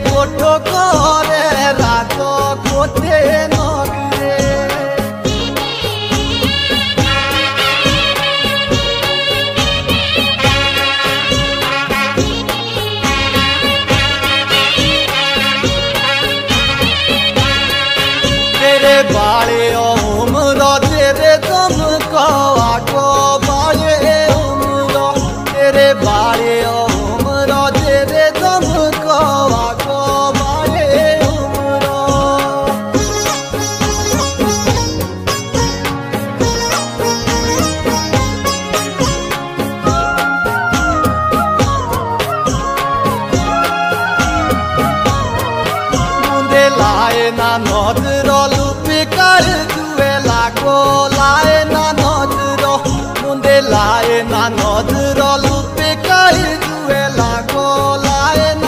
कोठो करे रातो कोठे नगरे तेरे बाले उम्र तेरे दम को आगो बाले उम्र तेरे बाले उम्र तेरे दम को आगो बाले उम्र मुंडे लाए ना नोदरो लुपी कर दुए लागो